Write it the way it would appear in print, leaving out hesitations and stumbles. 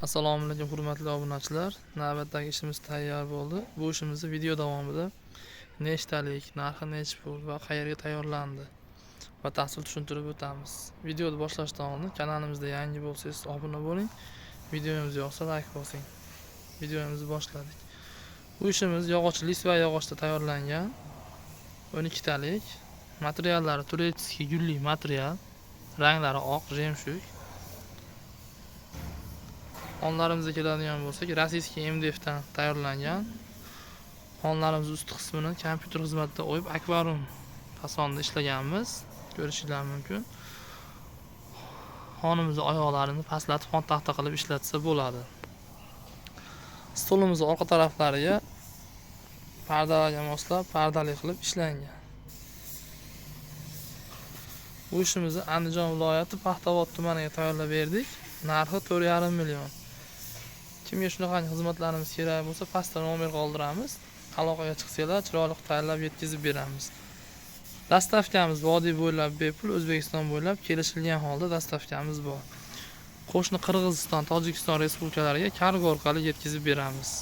Assalomu alaykum hurmatli obunachilar. Navbatdagi ishimiz tayyor bo'ldi. Bu ishimizni video davomida nechtalik, narxi necha pul va qayerga tayyorlandi batafsil tushuntirib o'tamiz. Videoni boshlashdan oldin kanalimizda yangi bo'lsangiz obuna bo'ling. Videomiz yoqsa like bosing. Videomizni boshladik. Bu ishimiz yog'och lisva yog'ochda tayyorlangan 12 talik. Materiallari turetskiy gulli material. Ranglari oq, jemshuk. Xonlarimizga keladigan bo'lsak, rossiyskiy MDF dan tayyorlangan. Xonlarimiz ust qismini kompyuter xizmatida o'yib akvarium fasonida ishlaganmiz. Ko'rishingiz mumkin. Xonimizning oyoqlarini pastlatib xon taxta qilib ishlatsa bo'ladi. Stolimizning orqa taraflariga pardalarga moslab pardali qilib ishlangan. Bu ishimizni Andijon viloyati Paxtavod tumaniga tayyorlab berdik. Narxi 4,5 million. Kimga shunaqa xizmatlarimiz kerak bo'lsa, pastda nomer qoldiramiz. Aloqaga chiqsanglar, chiroyli tayyorlab yetkazib beramiz. Dastavkamiz vodiy bo'ylab bepul, O'zbekiston bo'ylab kelishilgan holda dastavkamiz bor. Qo'shni Qirg'iziston, Tojikiston respublikalariga kargo orqali yetkazib beramiz.